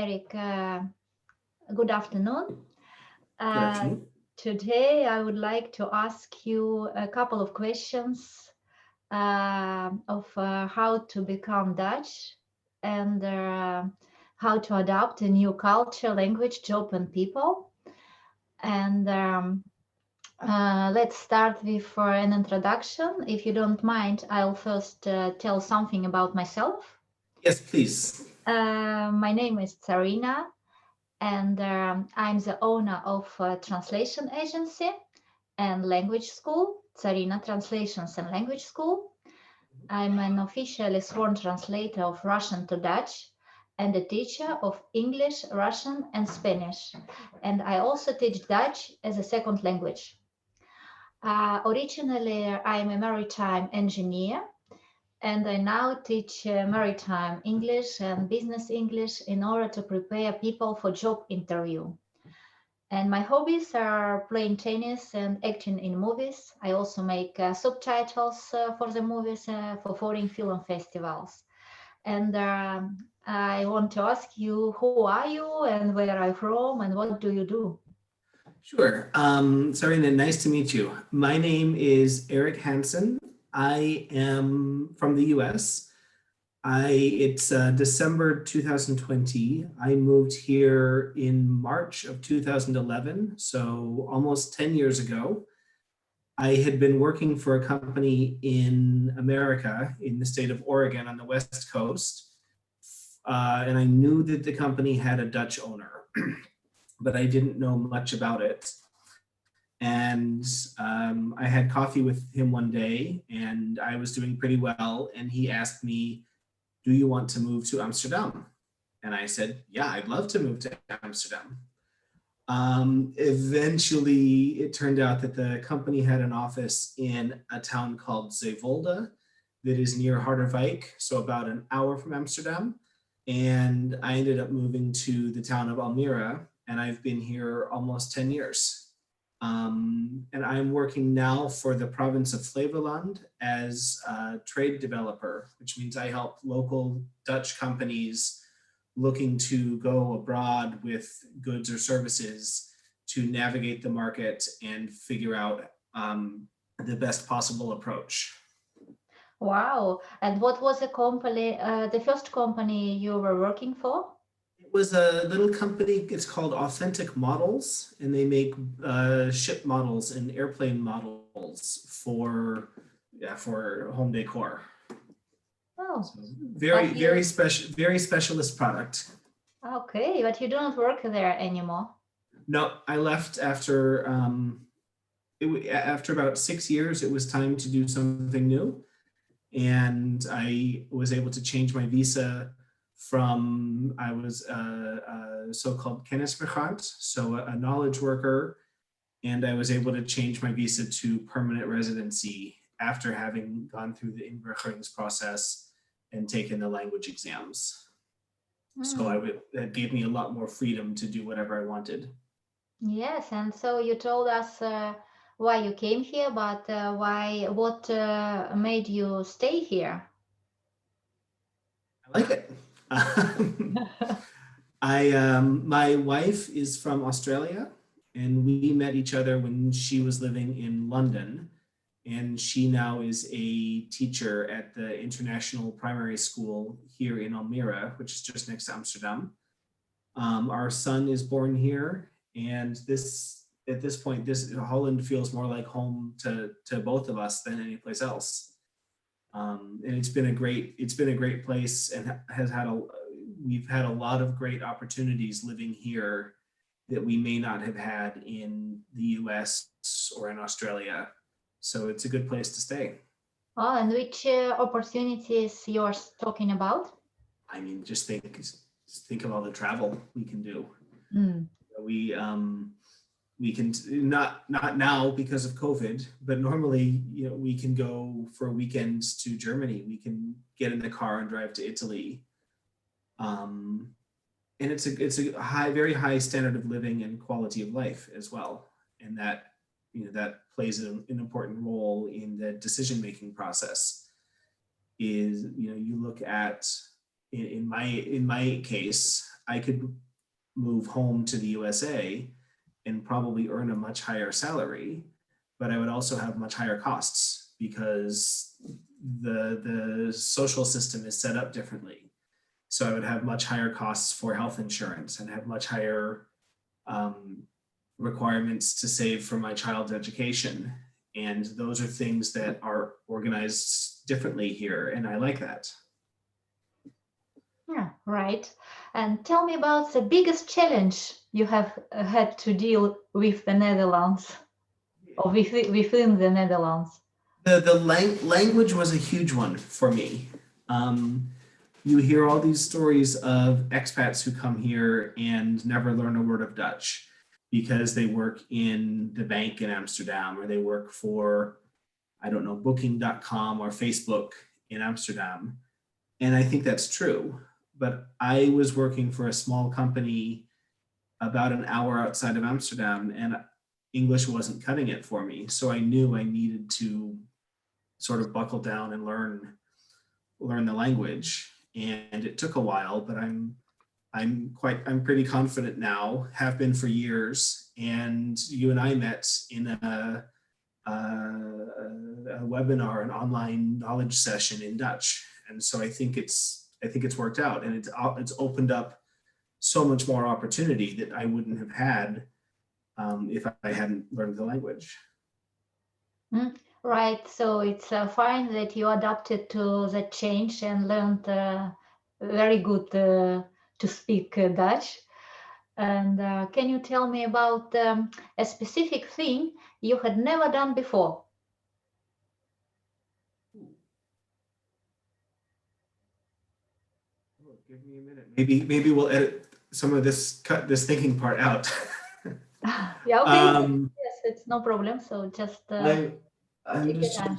Eric. Good afternoon. Good Uh, afternoon. Today, I would like to ask you a couple of questions of how to become Dutch and how to adapt a new culture, language, job, and people. And let's start with an introduction. If you don't mind, I'll first tell something about myself. Yes, please. My name is Tsarina, and I'm the owner of a translation agency and language school, Tsarina Translations and Language School. I'm an officially sworn translator of Russian to Dutch and a teacher of English, Russian, and Spanish. And I also teach Dutch as a second language. Originally, I'm a maritime engineer, and I now teach maritime English and business English in order to prepare people for job interview. And my hobbies are playing tennis and acting in movies. I also make subtitles for the movies for foreign film festivals. And I want to ask you, who are you and where are you from and what do you do? Sure. Sarina, nice to meet you. My name is Eric Hanson. I am from the US. It's December 2020. I moved here in March of 2011, so almost 10 years ago. I had been working for a company in America, in the state of Oregon on the West Coast, and I knew that the company had a Dutch owner. But I didn't know much about it. And I had coffee with him one day and I was doing pretty well. And he asked me, do you want to move to Amsterdam? And I said, yeah, I'd love to move to Amsterdam. Eventually, it turned out that the company had an office in a town called Zeewolde that is near Harderwijk, so about an hour from Amsterdam. And I ended up moving to the town of Almere, and I've been here almost 10 years. And I'm working now for the province of Flevoland as a trade developer, which means I help local Dutch companies looking to go abroad with goods or services to navigate the market and figure out the best possible approach. Wow. And what was the first company you were working for? It was a little company, it's called Authentic Models, and they make ship models and airplane models for home decor. Oh, So but you, very specialist product. okay, but you don't work there anymore. No, I left after about 6 years. It was time to do something new, and I was able to change my visa from I was a so-called kennismigrant, so a knowledge worker, and I was able to change my visa to permanent residency after having gone through the inburgerings process and taken the language exams. So Hmm. that gave me a lot more freedom to do whatever I wanted. Yes, and so you told us why you came here, but what made you stay here? I like it. My wife is from Australia, and we met each other when she was living in London, and she now is a teacher at the International Primary School here in Almere, which is just next to Amsterdam. Our son is born here, and this at this point, this Holland feels more like home to both of us than any place else. And it's been a great place, and we've had a lot of great opportunities living here that we may not have had in the US or in Australia. So it's a good place to stay. Oh, and which opportunities you're talking about? I mean, just think of all the travel we can do. Mm. We we can not now because of COVID, but normally, we can go for weekends to Germany. We can get in the car and drive to Italy. Um, and it's a very high standard of living and quality of life as well. And that plays an important role in the decision making process. Is you look at in my case, I could move home to the USA and probably earn a much higher salary, but I would also have much higher costs because the social system is set up differently. So I would have much higher costs for health insurance and have much higher um, requirements to save for my child's education. And those are things that are organized differently here. And I like that. Yeah, right. And tell me about the biggest challenge you have had to deal with the Netherlands or within the Netherlands. The language was a huge one for me. Um, you hear all these stories of expats who come here and never learn a word of Dutch because they work in the bank in Amsterdam, or they work for, I don't know, booking.com or Facebook in Amsterdam. And I think that's true. But I was working for a small company about an hour outside of Amsterdam, and English wasn't cutting it for me. So I knew I needed to sort of buckle down and learn the language. And it took a while, but I'm pretty confident now, have been for years. And you and I met in a webinar, an online knowledge session in Dutch. And so I think it's worked out, and it's opened up so much more opportunity that I wouldn't have had if I hadn't learned the language. Right, so it's fine that you adapted to the change and learned very good to speak Dutch. And can you tell me about a specific thing you had never done before? Oh, give me a minute. Maybe we'll edit some of this, cut this thinking part out. Yeah, okay. um, Yes, it's no problem. So just I'm take your just time.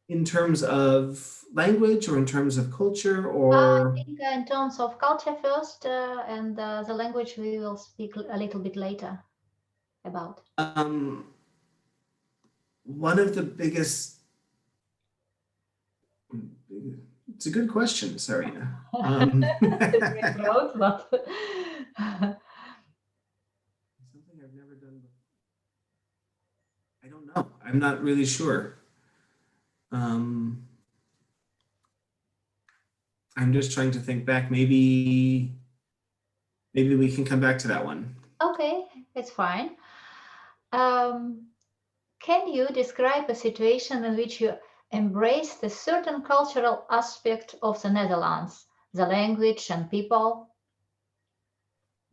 in terms of language or in terms of culture I or think in terms of culture first, and the language we will speak a little bit later about. one of the biggest. It's a good question, Sarina. It's very broad, but Something I've never done before. I don't know. I'm not really sure. Um, I'm just trying to think back. Maybe we can come back to that one. okay, it's fine. Um, can you describe a situation in which you embraced a certain cultural aspect of the Netherlands, the language and people?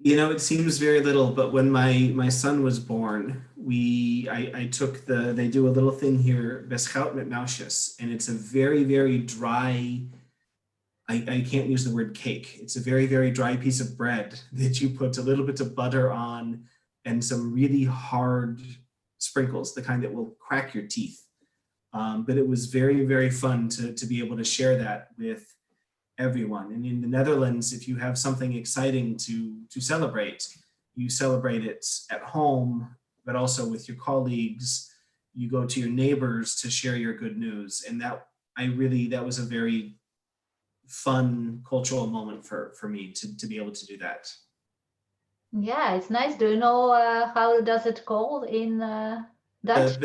It seems very little, but when my son was born, I took they do a little thing here, beschout met mausjes, and it's a very, very dry. I can't use the word cake. It's a very, very dry piece of bread that you put a little bit of butter on and some really hard sprinkles, the kind that will crack your teeth. But it was very, very fun to be able to share that with everyone. And in the Netherlands, if you have something exciting to celebrate, you celebrate it at home, but also with your colleagues. You go to your neighbors to share your good news. And that was a very fun cultural moment for me to be able to do that. Yeah, it's nice. Do you know how does it called in Dutch?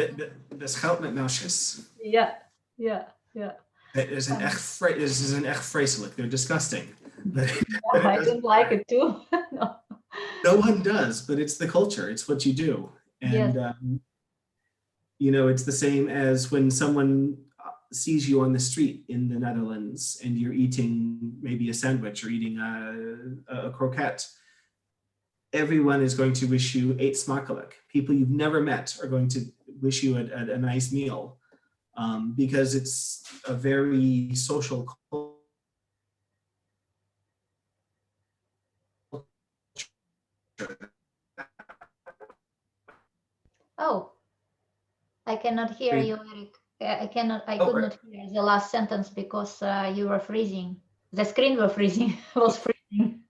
Beschouwd met meisjes. Yeah, yeah, yeah. Het is een echt vreselijk. They're disgusting. But I don't like it too. No. No one does, but it's the culture. It's what you do. Yes. And it's the same as when someone sees you on the street in the Netherlands and you're eating maybe a sandwich or eating a croquette. Everyone is going to wish you eet smakelijk. People you've never met are going to wish you a nice meal because it's a very social culture. Oh, I cannot hear you, Eric. I could not hear the last sentence because you were freezing. The screen was freezing. Was freezing.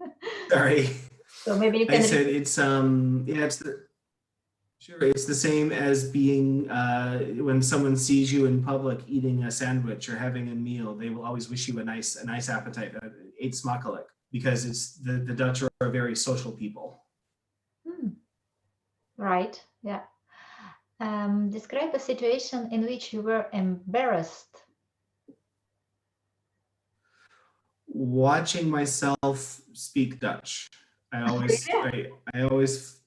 Sorry. So maybe you I can. said it's it's the same as being when someone sees you in public eating a sandwich or having a meal, they will always wish you a nice appetite. Eet smakelijk. because the Dutch are a very social people. Right, yeah. Describe a situation in which you were embarrassed. Watching myself speak Dutch. I always, I, I always,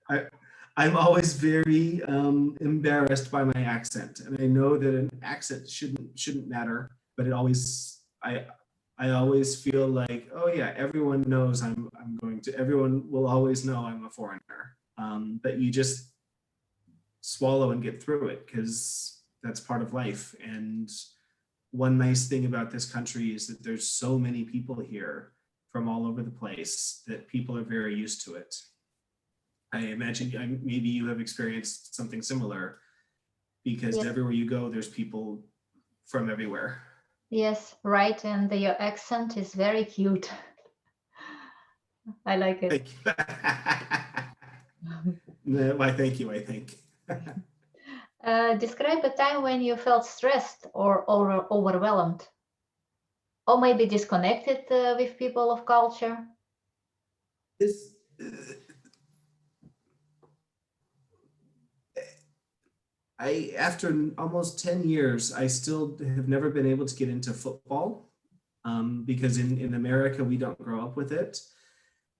I, I'm always very embarrassed by my accent, and I know that an accent shouldn't matter, but I always feel like, oh yeah, everyone knows everyone will always know I'm a foreigner. But you just swallow and get through it because that's part of life. And one nice thing about this country is that there's so many people here from all over the place that people are very used to it. I imagine maybe you have experienced something similar because Yes, everywhere you go, there's people from everywhere. yes, right. And your accent is very cute. I like it. Thank you. No, why, thank you, I think. Describe a time when you felt stressed or overwhelmed, or maybe disconnected with people of culture. This, after almost 10 years, I still have never been able to get into football because in America, we don't grow up with it.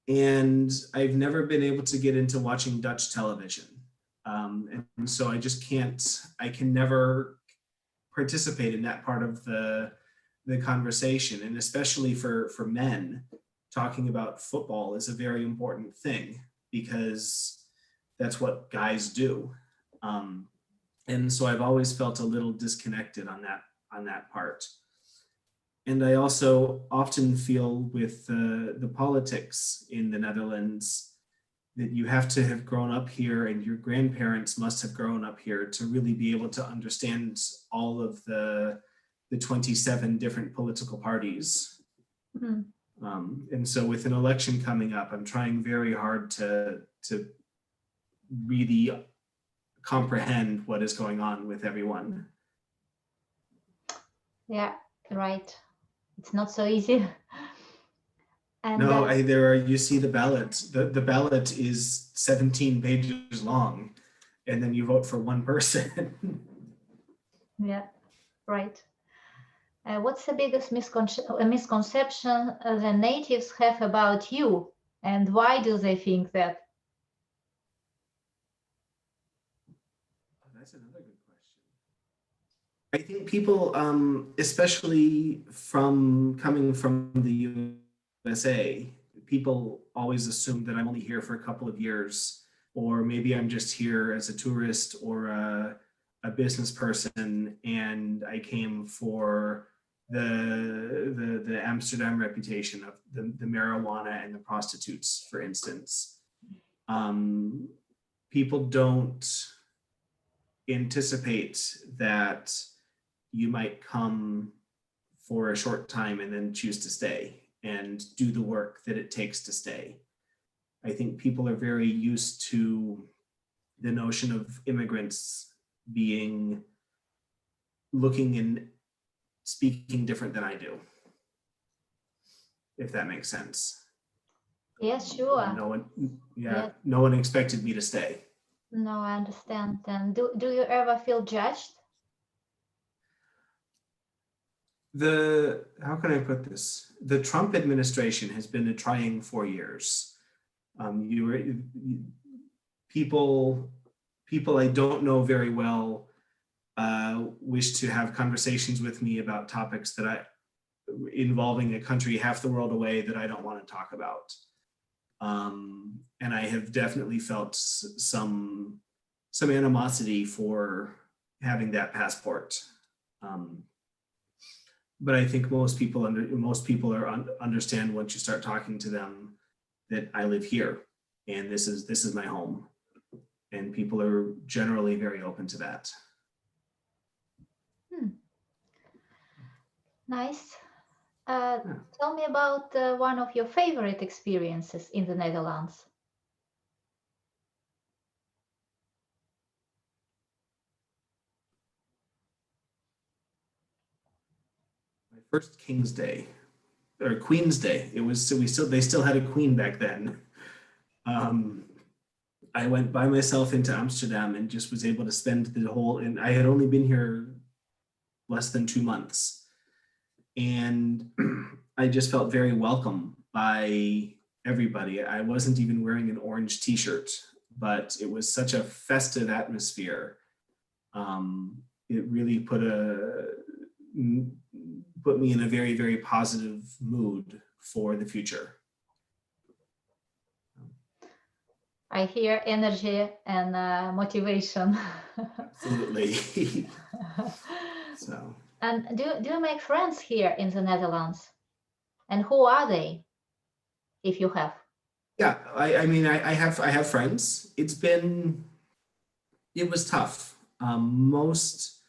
And I've never been able to get into watching Dutch television. And so I can never participate in that part of the conversation. And especially for men, talking about football is a very important thing because that's what guys do. Um, and so I've always felt a little disconnected on that part. And I also often feel with the politics in the Netherlands that you have to have grown up here and your grandparents must have grown up here to really be able to understand all of the 27 different political parties. Mhm. And so with an election coming up, I'm trying very hard to really comprehend what is going on with everyone. Yeah, right. It's not so easy. And No, there are, you see the ballot. The ballot is 17 pages long, and then you vote for one person. yeah, right. What's the biggest misconception the natives have about you, and why do they think that? That's another good question. I think people, especially from coming from the USA, people always assume that I'm only here for a couple of years, or maybe I'm just here as a tourist or a business person, and I came for the Amsterdam reputation of the marijuana and the prostitutes, for instance. Um, People don't anticipate that you might come for a short time and then choose to stay and do the work that it takes to stay. I think people are very used to the notion of immigrants being looking and speaking different than I do, if that makes sense. Yes, sure. No one, yeah, Yes, no one expected me to stay. no, I understand. And do you ever feel judged? How can I put this? The Trump administration has been a trying 4 years. You were people I don't know very well wish to have conversations with me about topics that involving a country half the world away that I don't want to talk about. And I have definitely felt some animosity for having that passport. But I think most people understand once you start talking to them that I live here and this is my home, and people are generally very open to that. Nice. Yeah. Tell me about one of your favorite experiences in the Netherlands. My first King's Day. or Queen's Day. It was, so they still had a queen back then. I went by myself into Amsterdam and just was able to spend the whole, and I had only been here less than 2 months. And I just felt very welcome by everybody. I wasn't even wearing an orange t-shirt, but it was such a festive atmosphere. It really put me in a very, very positive mood for the future. I hear energy and motivation. Absolutely. So. And do you make friends here in the Netherlands? And who are they, if you have? Yeah, I mean, I have friends. It was tough. Most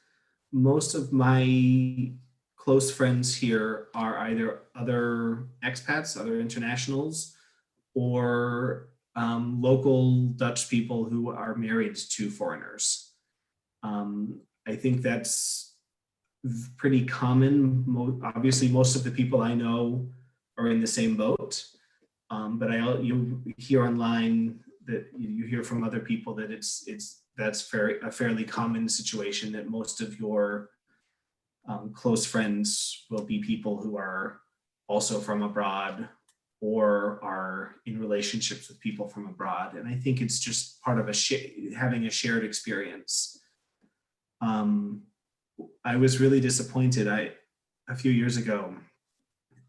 of my close friends here are either other expats, other internationals, or local Dutch people who are married to foreigners. I think that's pretty common. Obviously, most of the people I know are in the same boat. But you hear online that you hear from other people that that's a fairly common situation, that most of your close friends will be people who are also from abroad or are in relationships with people from abroad. And I think it's just part of having a shared experience. I was really disappointed. A few years ago,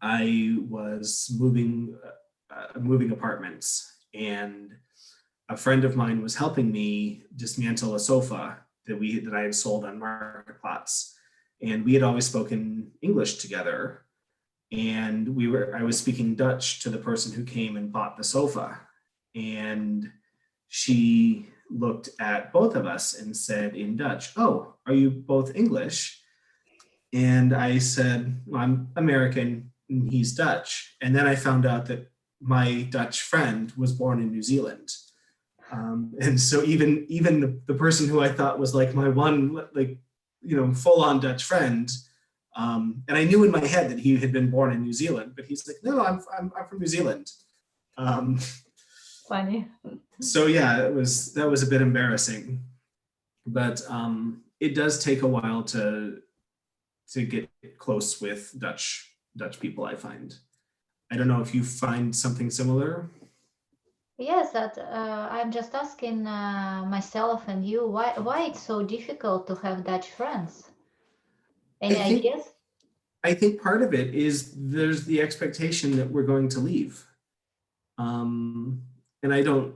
I was moving apartments, and a friend of mine was helping me dismantle a sofa that I had sold on Marketplaats. And we had always spoken English together. And I was speaking Dutch to the person who came and bought the sofa. And she looked at both of us and said in Dutch, "Oh, are you both English?" And I said, "Well, I'm American and he's Dutch." And then I found out that my Dutch friend was born in New Zealand. And so even the person who I thought was like my one, full on Dutch friend, and I knew in my head that he had been born in New Zealand, but he's like, "No, I'm from New Zealand." Funny. So yeah, that was a bit embarrassing, but it does take a while to get close with Dutch people, I find. I don't know if you find something similar. Yes, that I'm just asking myself and you why it's so difficult to have Dutch friends. Any ideas? I think part of it is there's the expectation that we're going to leave. And I don't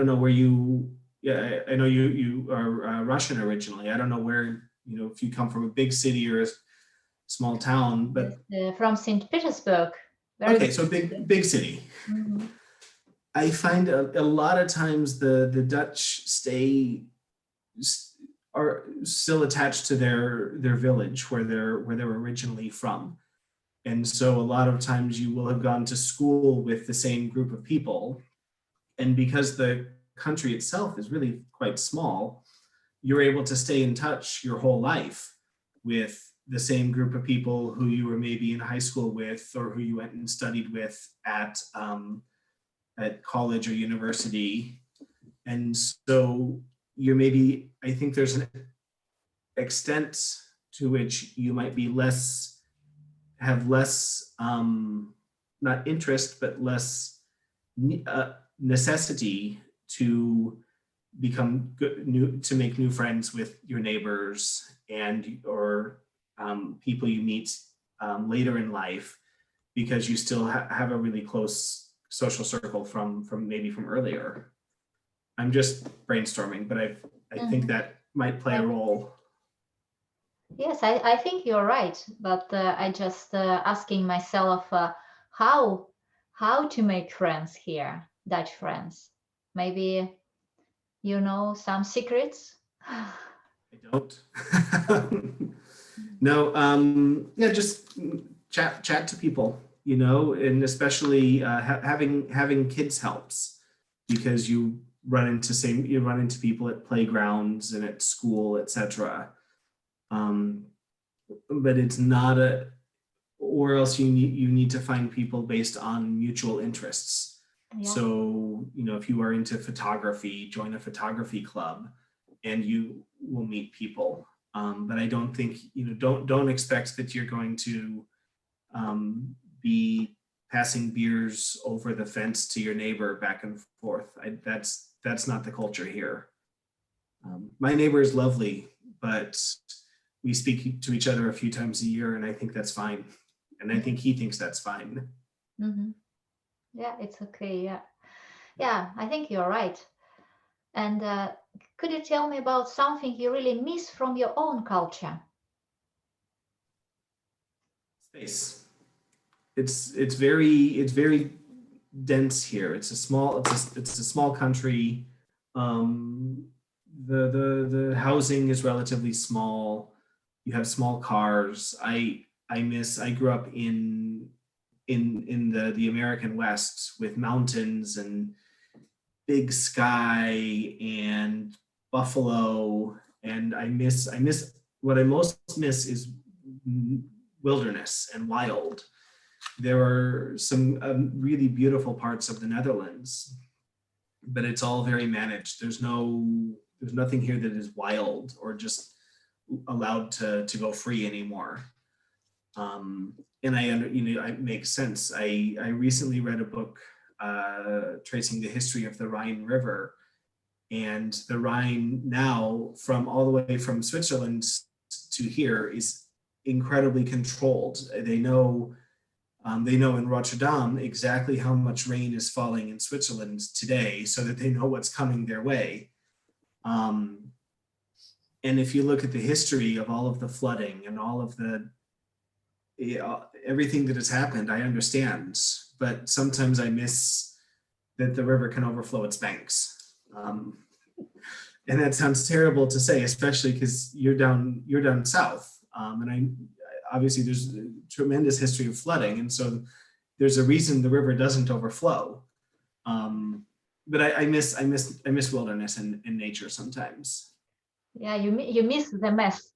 know where you. Yeah, I know you are Russian originally. I don't know where, if you come from a big city or a small town, but from St. Petersburg. Okay, so big city. Mm-hmm. I find a lot of times the Dutch are still attached to their village where they're originally from. And so a lot of times you will have gone to school with the same group of people. And because the country itself is really quite small, you're able to stay in touch your whole life with the same group of people who you were maybe in high school with, or who you went and studied with at college or university. And so I think there's an extent to which you might be have less, not interest, but less necessity to to make new friends with your neighbors or people you meet later in life, because you still have a really close social circle from earlier. I'm just brainstorming, but I think that might play a role. Yes, I think you're right, but I just asking myself how to make friends here, Dutch friends. Maybe you know some secrets. I don't. No, yeah, just chat to people, and especially having kids helps, because you run into people at playgrounds and at school, etc. But it's not or else you need to find people based on mutual interests. Yeah. So, if you are into photography, join a photography club and you will meet people. But I don't think, don't expect that you're going to be passing beers over the fence to your neighbor back and forth. That's not the culture here. My neighbor is lovely, but we speak to each other a few times a year, and I think that's fine. And I think he thinks that's fine. Mm-hmm. Yeah, it's okay. Yeah. Yeah, I think you're right. And could you tell me about something you really miss from your own culture? Space. It's very dense here. It's a small country. Um, the housing is relatively small. You have small cars. I grew up in the American West with mountains and big sky and buffalo, and I miss what I most miss is wilderness and wild. There are some really beautiful parts of the Netherlands, but it's all very managed. There's nothing here that is wild or just allowed to go free anymore. Um, and it makes sense. I recently read a book tracing the history of the Rhine River, and the Rhine now, from all the way from Switzerland to here, is incredibly controlled. They know in Rotterdam exactly how much rain is falling in Switzerland today, so that they know what's coming their way. Um, and if you look at the history of all of the flooding and all of the everything that has happened, I understand, but sometimes I miss that the river can overflow its banks. And that sounds terrible to say, especially because you're down south, and I obviously there's a tremendous history of flooding, and so there's a reason the river doesn't overflow. Um, but I miss wilderness and nature sometimes. Yeah, you miss the mess.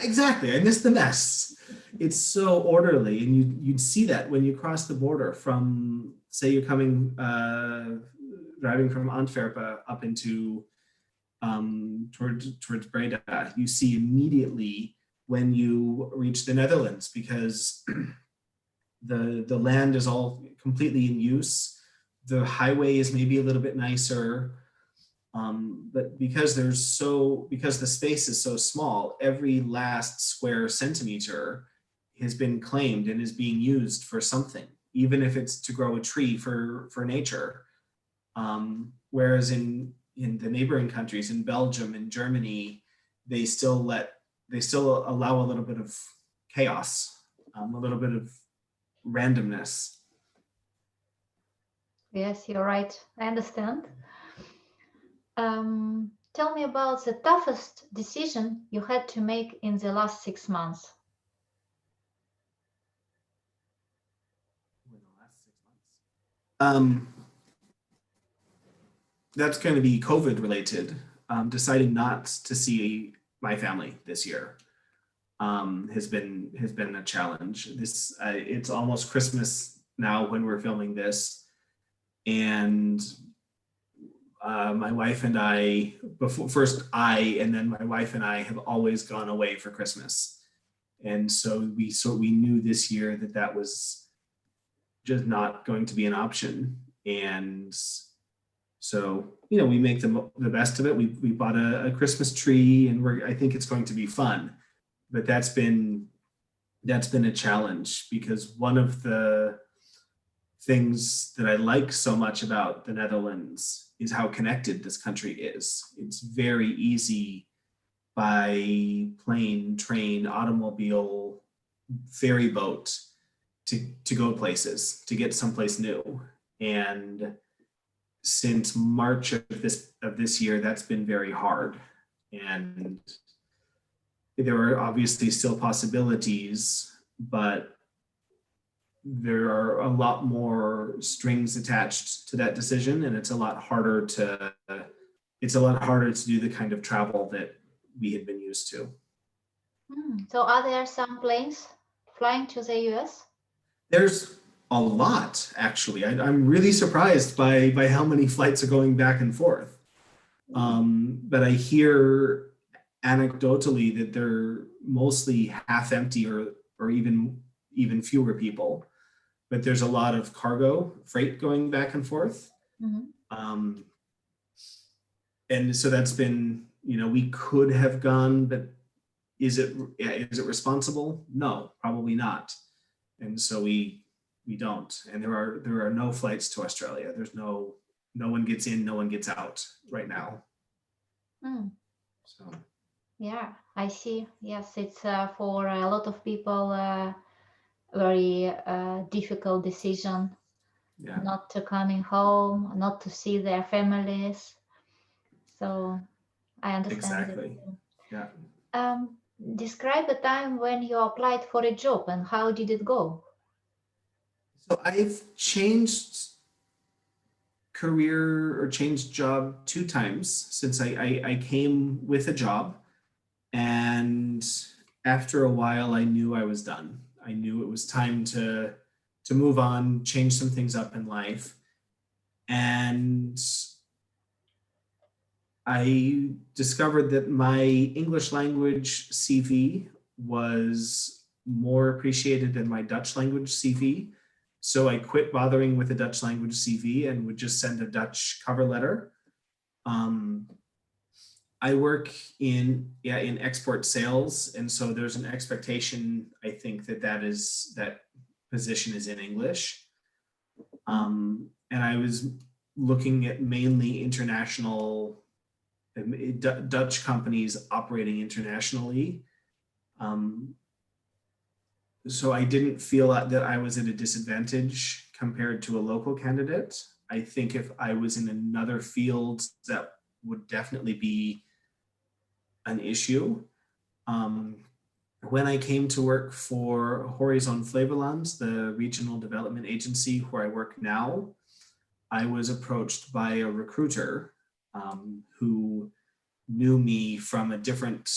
Exactly, I miss the mess. It's so orderly, and you'd see that when you cross the border from, say, you're coming driving from Antwerp up into towards Breda. You see immediately when you reach the Netherlands, because the land is all completely in use. The highway is maybe a little bit nicer, but because the space is so small, every last square centimeter has been claimed and is being used for something, even if it's to grow a tree for nature. Whereas in the neighboring countries, in Belgium and Germany, they still allow a little bit of chaos, a little bit of randomness. Yes, you're right. I understand. Tell me about the toughest decision you had to make in the last 6 months. In the last 6 months. That's going to be COVID related. Deciding not to see my family this year has been a challenge. It's almost Christmas now when we're filming this, and my wife and I, before first I and then my wife and I have always gone away for Christmas, and so we knew this year that was just not going to be an option. And so, we make the best of it. We bought a Christmas tree, and I think it's going to be fun. But that's been a challenge, because one of the things that I like so much about the Netherlands is how connected this country is. It's very easy by plane, train, automobile, ferry boat to go places, to get someplace new. And since March of this year, that's been very hard. And there are obviously still possibilities, but there are a lot more strings attached to that decision, and it's a lot harder to do the kind of travel that we had been used to. So are there some planes? flying to the US? There's a lot, actually. I'm really surprised by how many flights are going back and forth. But I hear anecdotally that they're mostly half empty, or even fewer people. But there's a lot of cargo freight going back and forth. Mhm. Um, and so that's been, we could have gone, but is it responsible? No, probably not. And so we don't. And there are no flights to Australia. There's no one gets in, no one gets out right now. Mm. So Yeah, I see. Yes, it's for a lot of people very difficult decision yeah, not to coming home, not to see their families. So I understand it. exactly. Yeah. Um, Describe a time when you applied for a job and how did it go? So I've changed career or changed job 2 times since I came with a job. And after a while, I knew I was done. I knew it was time to move on, change some things up in life. And I discovered that my English language CV was more appreciated than my Dutch language CV. So I quit bothering with a Dutch language CV and would just send a Dutch cover letter. Um, I work in export sales, and so there's an expectation. I think that position is in English. And I was looking at mainly international Dutch companies operating internationally. Um, so I didn't feel that I was at a disadvantage compared to a local candidate. I think if I was in another field, that would definitely be an issue. Um, when I came to work for Horizon Flevoland, the regional development agency where I work now, I was approached by a recruiter who knew me from a different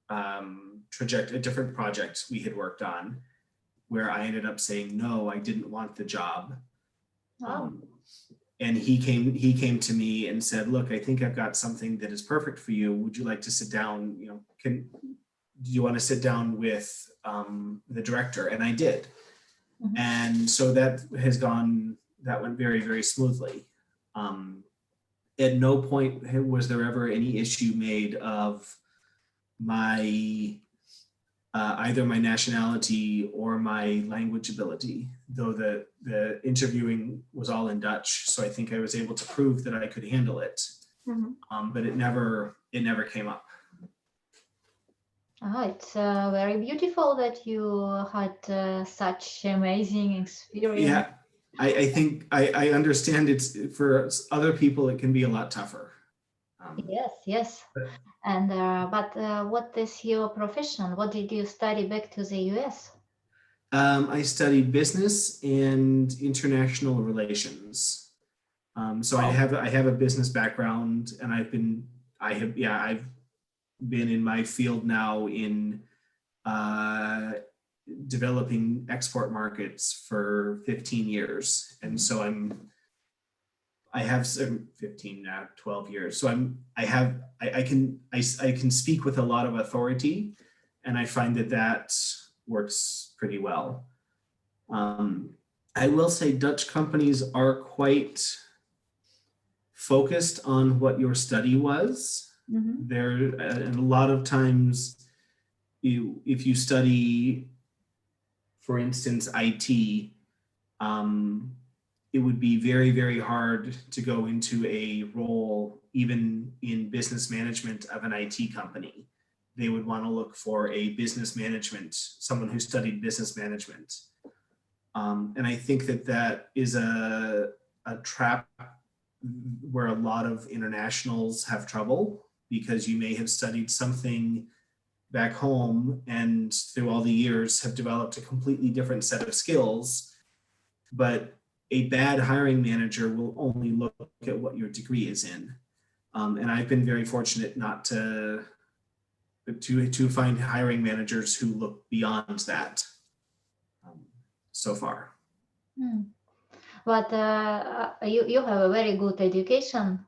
a different project we had worked on, where I ended up saying no, I didn't want the job. Oh, Um, and he came to me and said, "Look, I think I've got something that is perfect for you. Would you like to sit down? Do you want to sit down with the director?" And I did. mhm. And so that went very, very smoothly. Um, at no point was there ever any issue made of my either my nationality or my language ability, though the interviewing was all in Dutch. So I think I was able to prove that I could handle it. Mhm. But it never came up. Oh, it's very beautiful that you had such amazing experience. Yeah, I think I understand it's for other people it can be a lot tougher. Um, Yes, yes. but And but what is your profession? What did you study back to the US? I studied business and international relations. So Oh. I have a business background, and I've been in my field now in uh, developing export markets for 15 years, and so I have some 15 now 12 years. So I can speak with a lot of authority, and I find that works pretty well. Um, I will say Dutch companies are quite focused on what your study was. Mm-hmm. There, and a lot of times, if you study, for instance, IT, um, it would be very, very hard to go into a role, even in business management of an IT company. They would want to look for a someone who studied business management. And I think that is a trap where a lot of internationals have trouble, because you may have studied something back home and through all the years have developed a completely different set of skills, but a bad hiring manager will only look at what your degree is in. And I've been very fortunate not to find hiring managers who look beyond that. so far. Hmm. But you have a very good education.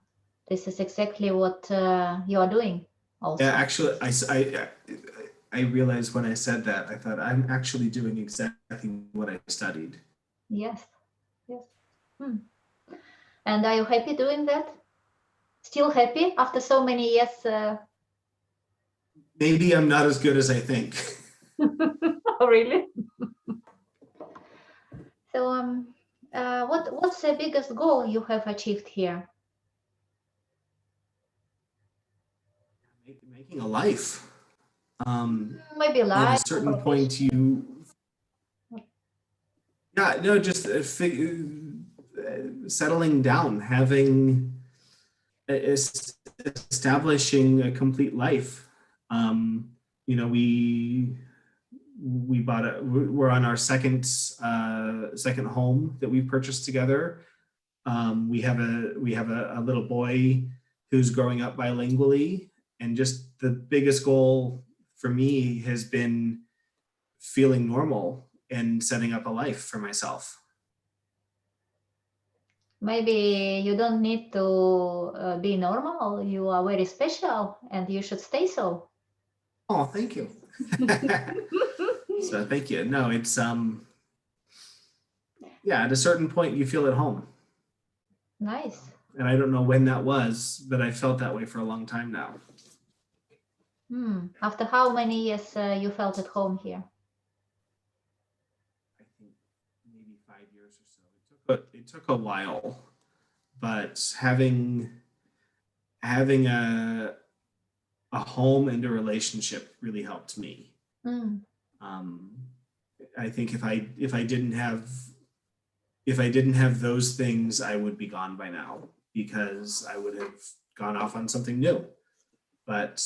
This is exactly what you are doing Yeah, also. actually, I realized when I said that, I thought I'm actually doing exactly what I studied. Yes, yes. Hmm. And are you happy doing that? Still happy after so many years? Maybe I'm not as good as I think. Oh, really? So, what's the biggest goal you have achieved here? Making a life. Maybe At a life or certain profession. point, yeah, no, just settling down, having establishing a complete life. Um, you know, we bought we're on our second home that we purchased together. We have a little boy who's growing up bilingually, and just the biggest goal for me has been feeling normal and setting up a life for myself. Maybe you don't need to be normal. You are very special, and you should stay so. Oh, thank you. So thank you. No, it's yeah, at a certain point you feel at home. Nice. And I don't know when that was, but I felt that way for a long time now. Hmm. After how many years you felt at home here? I think maybe 5 years or so. It took a while, but having a home and a relationship really helped me. Hmm. Um, I think if I didn't have those things, I would be gone by now because I would have gone off on something new. But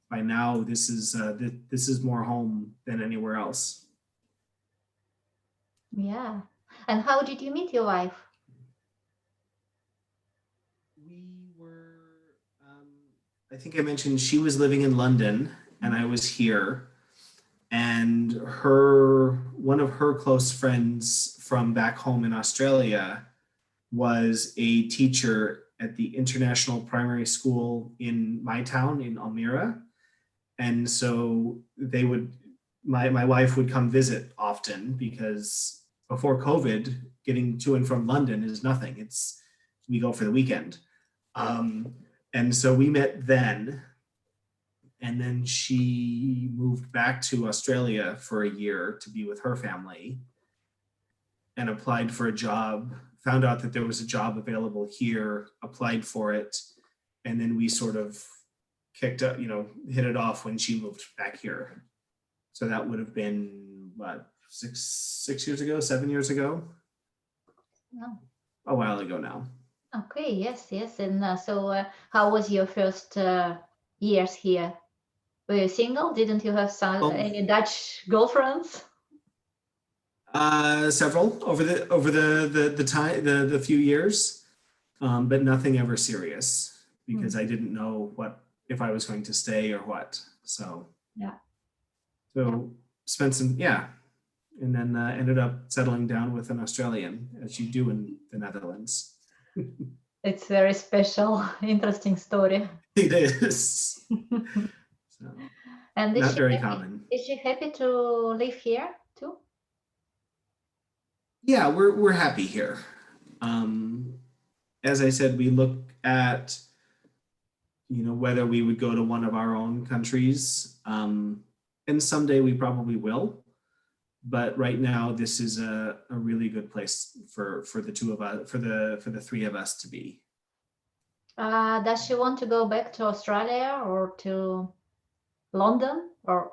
by now, this is more home than anywhere else. Yeah. And how did you meet your wife? We were, um, I think I mentioned she was living in London and I was here. And one of her close friends from back home in Australia was a teacher at the international primary school in my town in Almira. And so my wife would come visit often because before COVID, getting to and from London is nothing. We go for the weekend. Um, and so we met then, and then she moved back to Australia for a year to be with her family and applied for a job, found out that there was a job available here, applied for it, and then we sort of kicked up, hit it off when she moved back here. So that would have been what, 6 years ago, 7 years ago, No. a while ago now. Okay. Yes. Yes. And how was your first years here? Were you single? Didn't you have Well, any Dutch girlfriends? several over the time the few years, but nothing ever serious Hmm. because I didn't know what if I was going to stay or what. So Yeah. Yeah. so spent some and then ended up settling down with an Australian, as you do in the Netherlands. It's very special, interesting story. It is. So And not very common. is she happy to live here too? Yeah, we're happy here. Um, as I said, we look at whether we would go to one of our own countries, and someday we probably will. But right now, this is a really good place for the two of us, for the three of us to be. Does she want to go back to Australia or to London or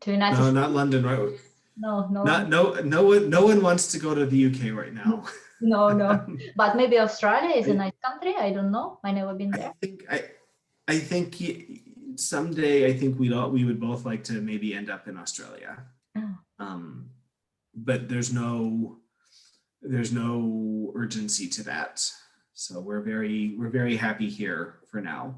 to United No, not States? London, right? No, no Not London. no one wants to go to the UK right now. No, no. But maybe Australia is a nice country. I don't know. I never been I there. think I think someday I think we would both like to maybe end up in Australia. Oh. Um, but there's no urgency to that. So we're very happy here for now.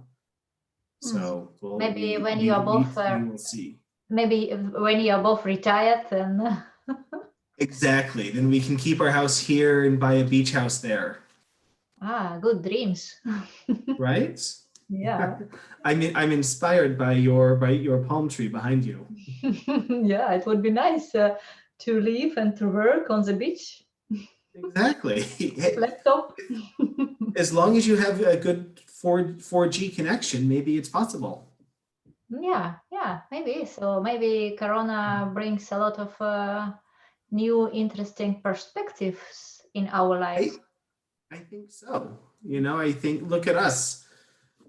Hmm. So Maybe when you are both we will see. maybe when you are both retired, then Exactly. Then we can keep our house here and buy a beach house there, Ah, good dreams. right? Yeah. I'm inspired by your palm tree behind you. Yeah, it would be nice to live and to work on the beach Exactly. with laptop. As long as you have a good 4G connection, maybe it's possible. Yeah, yeah, maybe. So maybe Corona brings a lot of new interesting perspectives in our lives. I I think so. I think look at us.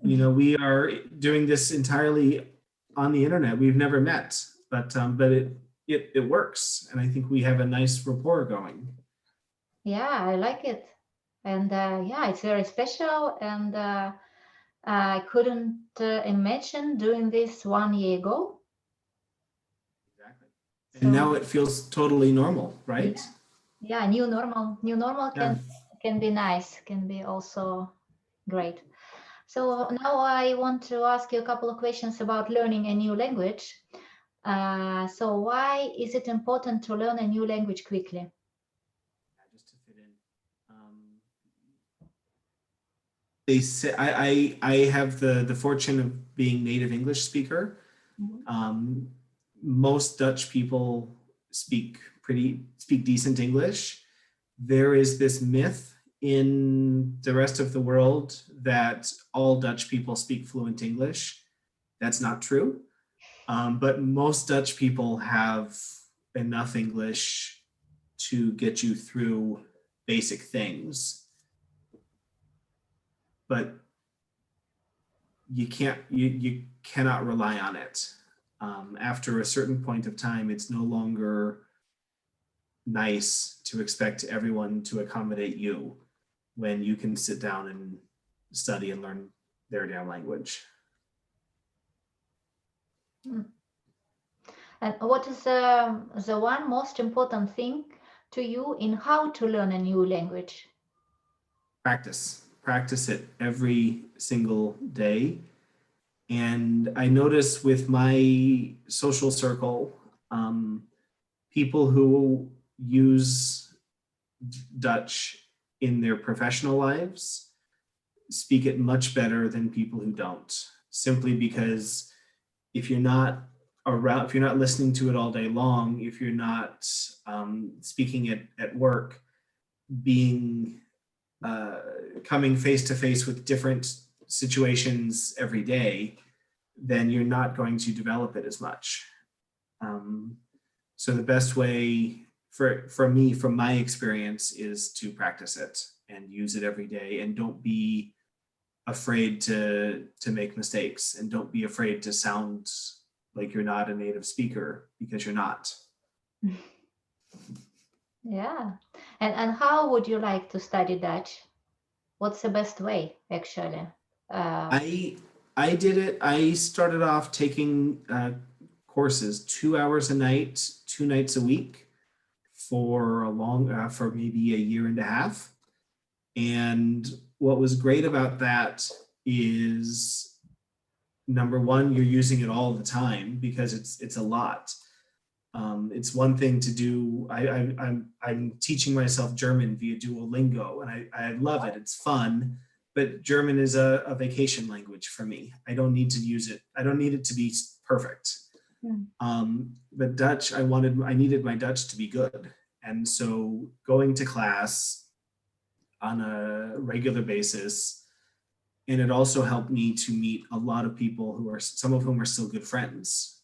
We are doing this entirely on the internet. We've never met, but it works, and I think we have a nice rapport going. Yeah, I like it. And yeah, it's very special. And I couldn't imagine doing this 1 year ago. Exactly. And So now it feels totally normal, right? yeah, yeah, new normal. New normal Yeah. can be nice, can be also great. So now I want to ask you a couple of questions about learning a new language. So why is it important to learn a new language quickly? Just to fit in. They say I have the fortune of being native English speaker. Mhm. Um, most Dutch people speak decent English. There is this myth in the rest of the world that all Dutch people speak fluent English. That's not true. But most Dutch people have enough English to get you through basic things. But you cannot rely on it. After a certain point of time, it's no longer nice to expect everyone to accommodate you when you can sit down and study and learn their damn language. Mm. And what is the one most important thing to you in how to learn a new language? Practice it every single day. And I notice with my social circle, um, people who use Dutch in their professional lives speak it much better than people who don't, simply because if you're not around, if you're not listening to it all day long, if you're not speaking it at work, being uh, coming face to face with different situations every day, then you're not going to develop it as much. Um, so the best way for me, from my experience, is to practice it and use it every day, and don't be afraid to make mistakes, and don't be afraid to sound like you're not a native speaker, because you're not. Yeah. And how would you like to study Dutch? What's the best way, actually? Uh, I I did it. I started off taking courses, 2 hours a night, 2 nights a week, for maybe a year and a half. And what was great about that is, number one, you're using it all the time because it's a lot. It's one thing to do. I'm teaching myself German via Duolingo, and I love it. It's fun, but German is a vacation language for me. I don't need to use it. I don't need it to be perfect. mm, But Dutch, I needed my Dutch to be good, and so going to class on a regular basis, and it also helped me to meet a lot of people who are, some of whom are still good friends,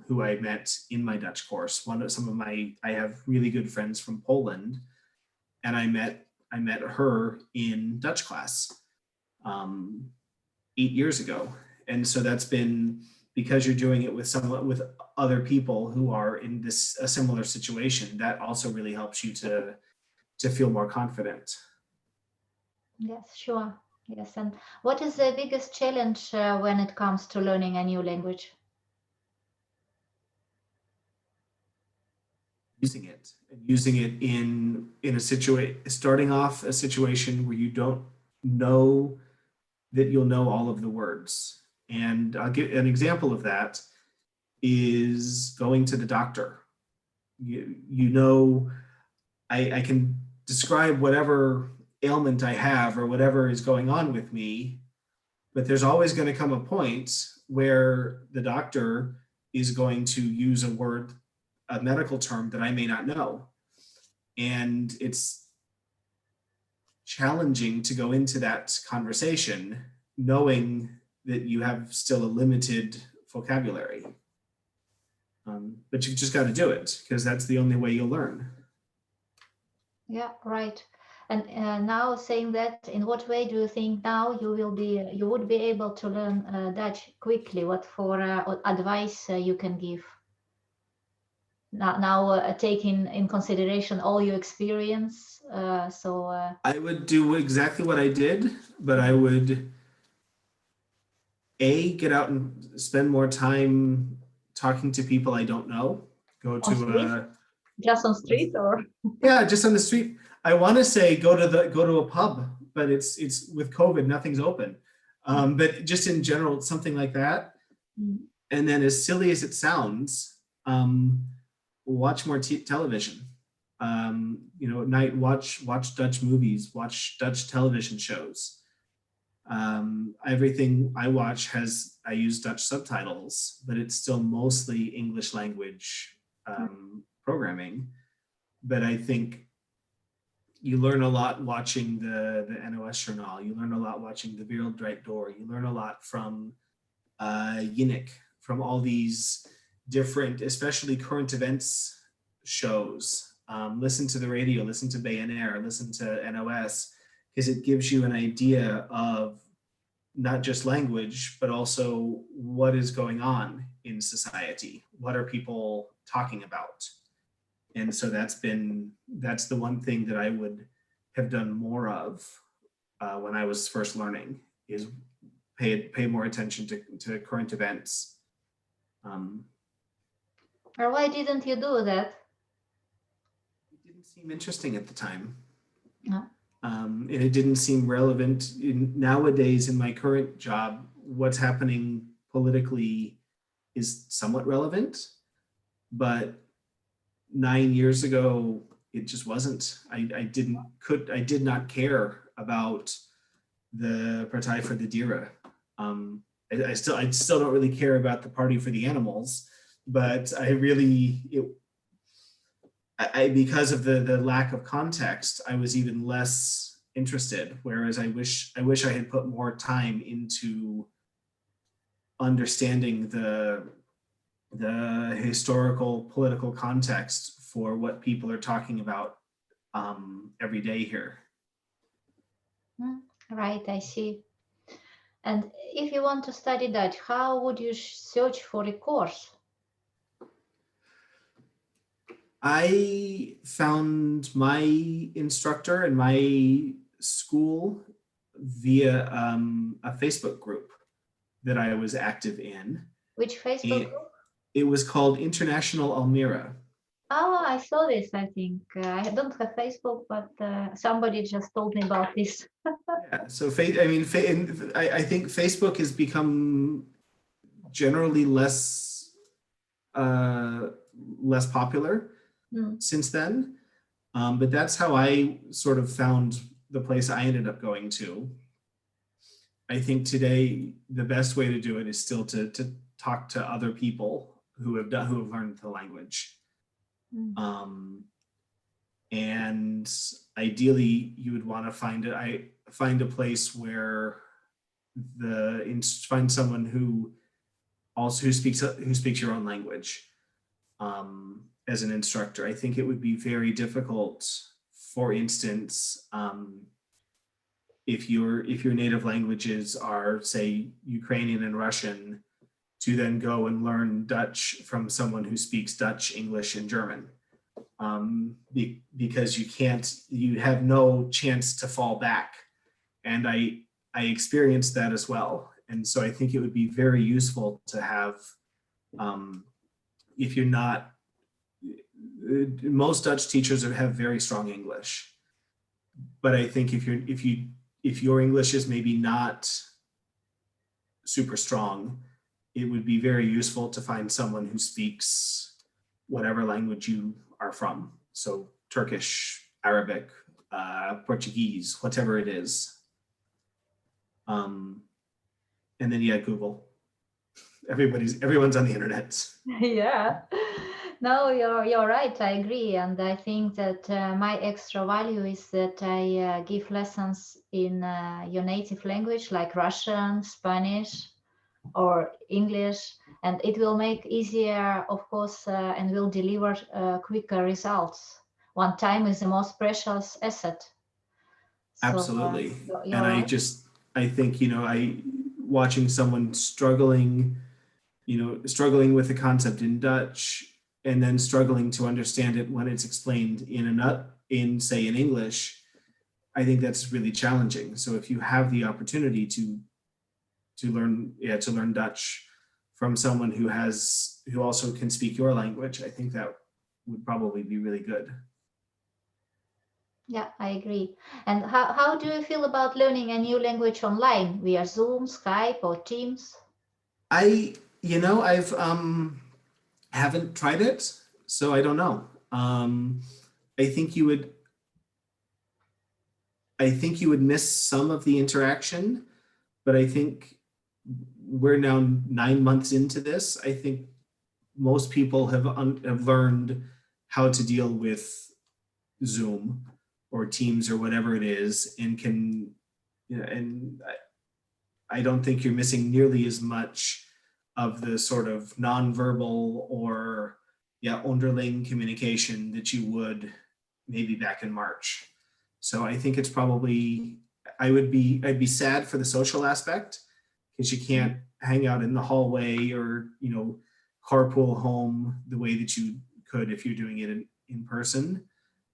who I met in my Dutch course. I have really good friends from Poland, and I met her in Dutch class, um, 8 years ago. And so that's been, because you're doing it with other people who are in a similar situation, that also really helps you to feel more confident. yes, sure. Yes. And what is the biggest challenge when it comes to learning a new language? Using it in a situation, starting off a situation where you don't know that you'll know all of the words. And I'll give an example of that is going to the doctor. you know, I can describe whatever ailment I have or whatever is going on with me, but there's always going to come a point where the doctor is going to use a word, a medical term that I may not know. And it's challenging to go into that conversation knowing that you have still a limited vocabulary. But you've just got to do it because that's the only way you'll learn. Yeah, right. And now saying that, in what way do you think now you would be able to learn Dutch quickly? What for advice you can give? Now taking in consideration all your experience, I would do exactly what I did, but I would get out and spend more time talking to people I don't know. Go on street, to just on street, or yeah, just on the street. I want to say go to a pub, but it's with COVID, nothing's open. But just in general, something like that. And then, as silly as it sounds, watch more television. You know, at night, watch Dutch movies, watch Dutch television shows. Everything I watch I use Dutch subtitles, but it's still mostly English language programming. But I think you learn a lot watching the NOS Journal. You learn a lot watching the Wereld Draait Door. You learn a lot from Yinnik, from all these different, especially current events shows. Listen to the radio, listen to BNR, listen to NOS, because it gives you an idea of not just language, but also what is going on in society. What are people talking about? And so that's the one thing that I would have done more of when I was first learning, is pay more attention to current events. or why didn't you do that? It didn't seem interesting at the time. No. And it didn't seem relevant nowadays in my current job. What's happening politically is somewhat relevant, but 9 years ago, it just wasn't. I did not care about the Partij for the Dieren. I still don't really care about the Party for the Animals, but because of the lack of context, I was even less interested. Whereas I wish I had put more time into understanding the historical political context for what people are talking about every day here. Right, I see. And if you want to study Dutch, how would you search for a course? I found my instructor in my school via a Facebook group that I was active in. Which Facebook group? It was called International Almira. Oh, I saw this, I think. I don't have Facebook, but somebody just told me about this. Yeah, so I think Facebook has become generally less popular since then. But that's how I sort of found the place I ended up going to. I think today the best way to do it is still to talk to other people who have learned the language. And ideally, you would want to find a place where find someone who speaks your own language as an instructor. I think it would be very difficult, for instance, if your native languages are, say, Ukrainian and Russian, to then go and learn Dutch from someone who speaks Dutch, English, and German. Because you have no chance to fall back. And I experienced that as well. And so I think it would be very useful to have, if you're not, most Dutch teachers have very strong English. But I think if your English is maybe not super strong, it would be very useful to find someone who speaks whatever language you are from. So Turkish, Arabic, Portuguese, whatever it is. And then yeah, Google. Everyone's on the internet. Yeah. No, you're right. I agree, and I think that my extra value is that I give lessons in your native language, like Russian, Spanish, or English, and it will make easier, of course, and will deliver quicker results. One time is the most precious asset. So Absolutely. And you're right. I think, watching someone struggling, struggling with a concept in Dutch and then struggling to understand it when it's explained say in English, I think that's really challenging. So if you have the opportunity to learn Dutch from someone who also can speak your language, I think that would probably be really good. Yeah, I agree. And how do you feel about learning a new language online via Zoom, Skype, or Teams? I've haven't tried it, so I don't know. I think you would miss some of the interaction, but I think we're now 9 months into this. I think most people have learned how to deal with Zoom or Teams or whatever it is, and can, and I don't think you're missing nearly as much of the sort of nonverbal or underling communication that you would maybe back in March. So I think it's probably I'd be sad for the social aspect because you can't hang out in the hallway or carpool home the way that you could if you're doing it in person.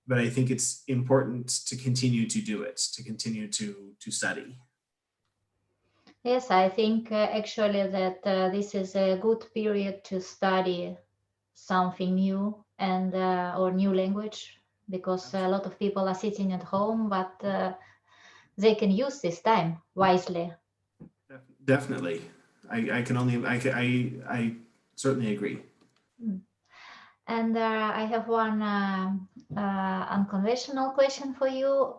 But I think it's important to continue to do it, to continue to study. Yes, I think actually that this is a good period to study something new and or new language because a lot of people are sitting at home, but they can use this time wisely. Definitely. I can only I certainly agree. Mm. And I have one unconventional question for you.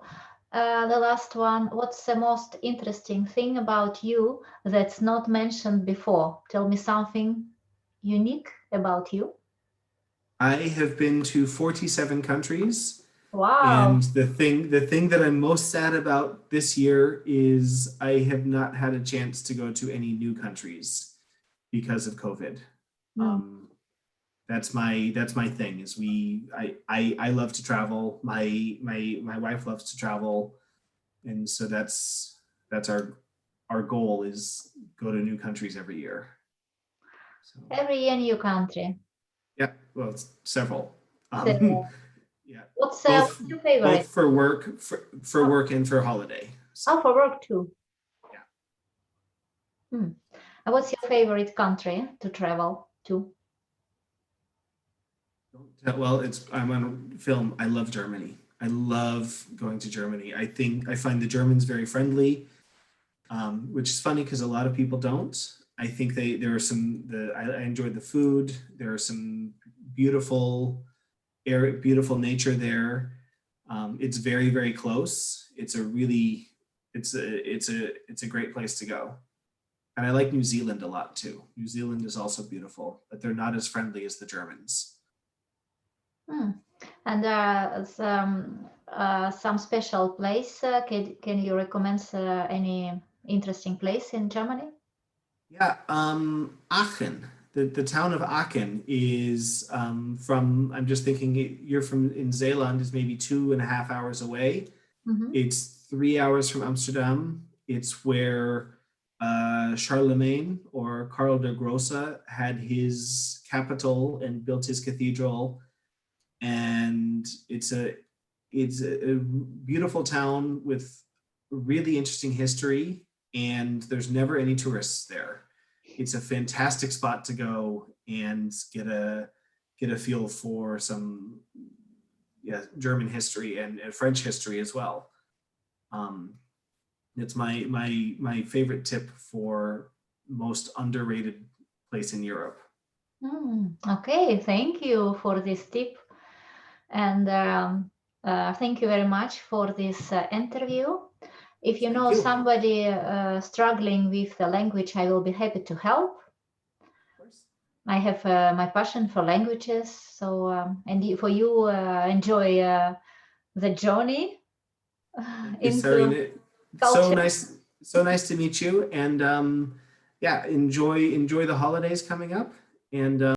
The last one, what's the most interesting thing about you that's not mentioned before? Tell me something unique about you. I have been to 47 countries, and Wow. the thing that I'm most sad about this year is I have not had a chance to go to any new countries because of COVID. Mm. Um, that's my thing is I love to travel. My wife loves to travel, and so that's our goal is go to new countries every year. So Every year new country. yeah, well, it's several. So, Yeah, what's your favorite? both for work, for Oh, work and for holiday. So oh, for work too. yeah. Hmm. And what's your favorite country to travel to? Well, I'm on film. I love Germany. I love going to Germany. I find the Germans very friendly, which is funny because a lot of people don't. I think there are I enjoyed the food. There are some beautiful beautiful nature there. It's very, very close. It's a great place to go. And I like New Zealand a lot too. New Zealand is also beautiful, but they're not as friendly as the Germans. Hmm. And some special place. Can you recommend any interesting place in Germany? Yeah, Aachen. The town of Aachen is from. I'm just thinking you're from in Zeeland is maybe 2.5 hours away. Hmm. It's 3 hours from Amsterdam. It's where Charlemagne or Karl der Grosse had his capital and built his cathedral. And it's a beautiful town with really interesting history, and there's never any tourists there. It's a fantastic spot to go and get a feel for some German history and French history as well. Um, it's my favorite tip for most underrated place in Europe. Hmm. Okay, thank you for this tip. And thank you very much for this interview. If you Thank know you. somebody struggling with the language, I will be happy to help. Of course. I have my passion for languages, so for you, enjoy the journey Thank you, into Sarina. culture. So nice to meet you. And yeah, enjoy the holidays coming up. And